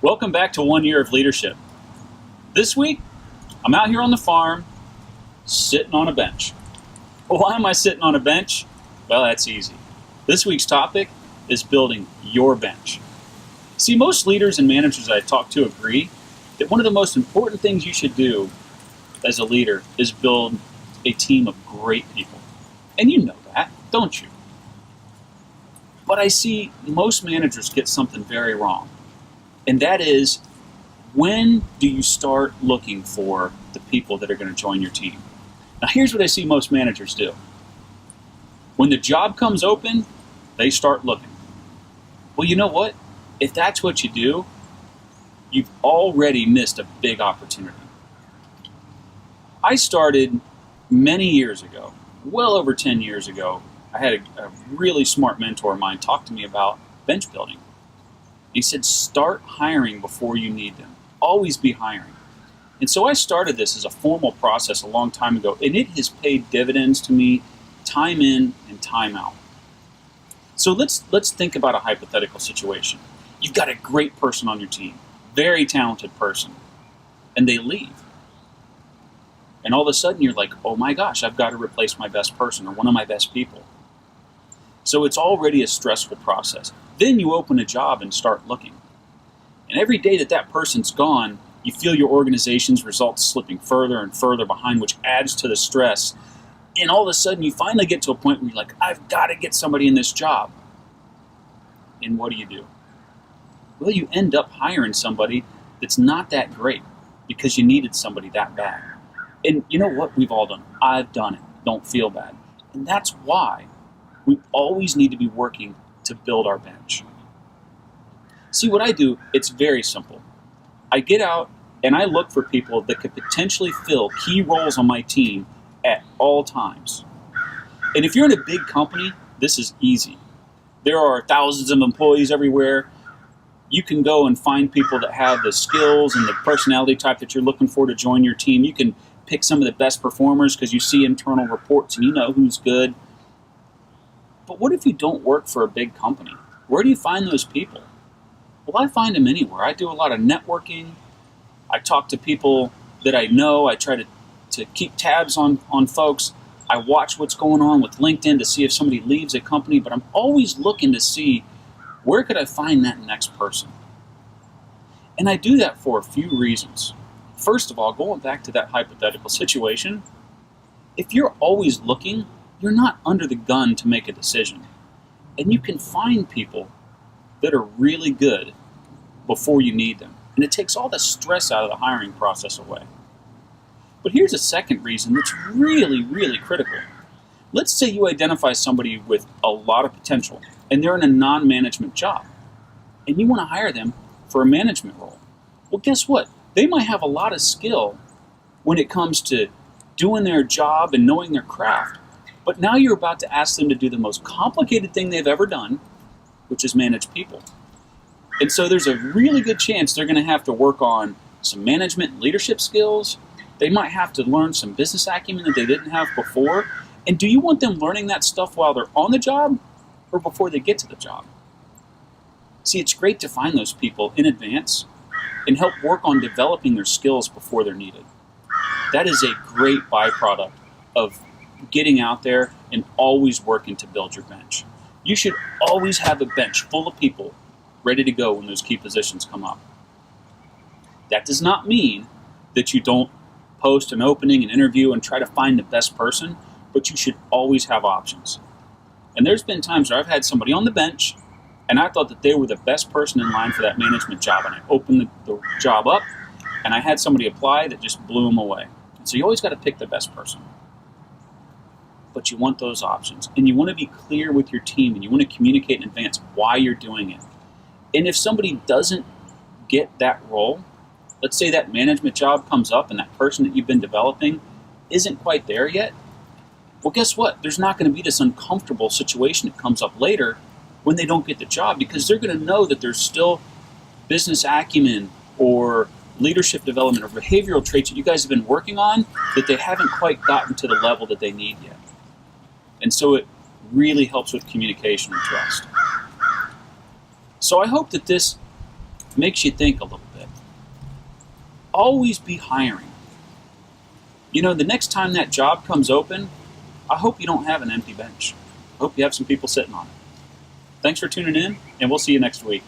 Welcome back to 1 Year of Leadership. This week, I'm out here on the farm, sitting on a bench. Well, why am I sitting on a bench? Well, that's easy. This week's topic is building your bench. See, most leaders and managers I talk to agree that one of the most important things you should do as a leader is build a team of great people. And you know that, don't you? But I see most managers get something very wrong. And that is, when do you start looking for the people that are going to join your team? Now, here's what I see most managers do. When the job comes open, they start looking. Well, you know what? If that's what you do, you've already missed a big opportunity. I started many years ago, well over 10 years ago. I had a really smart mentor of mine talk to me about bench building. He said, start hiring before you need them. Always be hiring. And so I started this as a formal process a long time ago, and it has paid dividends to me time in and time out. So let's think about a hypothetical situation. You've got a great person on your team, very talented person, and they leave. And all of a sudden you're like, oh my gosh, I've got to replace my best person or one of my best people. So it's already a stressful process. Then you open a job and start looking. And every day that person's gone, you feel your organization's results slipping further and further behind, which adds to the stress. And all of a sudden you finally get to a point where you're like, I've got to get somebody in this job. And what do? Well, you end up hiring somebody that's not that great because you needed somebody that bad. And you know what? We've all done it. I've done it. Don't feel bad. And that's why we always need to be working to build our bench. See, what I do, it's very simple. I get out and I look for people that could potentially fill key roles on my team at all times. And if you're in a big company, this is easy. There are thousands of employees everywhere. You can go and find people that have the skills and the personality type that you're looking for to join your team. You can pick some of the best performers because you see internal reports and you know who's good. But what if you don't work for a big company? Where do you find those people? Well, I find them anywhere. I do a lot of networking. I talk to people that I know. I try to keep tabs on folks. I watch what's going on with LinkedIn to see if somebody leaves a company, but I'm always looking to see where could I find that next person. And I do that for a few reasons. First of all, going back to that hypothetical situation, if you're always looking, you're not under the gun to make a decision. And you can find people that are really good before you need them. And it takes all the stress out of the hiring process away. But here's a second reason that's really, really critical. Let's say you identify somebody with a lot of potential and they're in a non-management job and you want to hire them for a management role. Well, guess what? They might have a lot of skill when it comes to doing their job and knowing their craft. But now you're about to ask them to do the most complicated thing they've ever done, which is manage people. And so there's a really good chance they're going to have to work on some management and leadership skills. They might have to learn some business acumen that they didn't have before. And do you want them learning that stuff while they're on the job or before they get to the job? See, it's great to find those people in advance and help work on developing their skills before they're needed. That is a great byproduct of getting out there and always working to build your bench. You should always have a bench full of people ready to go when those key positions come up. That does not mean that you don't post an opening, an interview, and try to find the best person, but you should always have options. And there's been times where I've had somebody on the bench and I thought that they were the best person in line for that management job, and I opened the job up and I had somebody apply that just blew them away. So you always got to pick the best person. But you want those options, and you want to be clear with your team, and you want to communicate in advance why you're doing it. And if somebody doesn't get that role, let's say that management job comes up and that person that you've been developing isn't quite there yet, well, guess what? There's not going to be this uncomfortable situation that comes up later when they don't get the job, because they're going to know that there's still business acumen or leadership development or behavioral traits that you guys have been working on that they haven't quite gotten to the level that they need yet. And so it really helps with communication and trust. So I hope that this makes you think a little bit. Always be hiring. You know, the next time that job comes open, I hope you don't have an empty bench. I hope you have some people sitting on it. Thanks for tuning in, and we'll see you next week.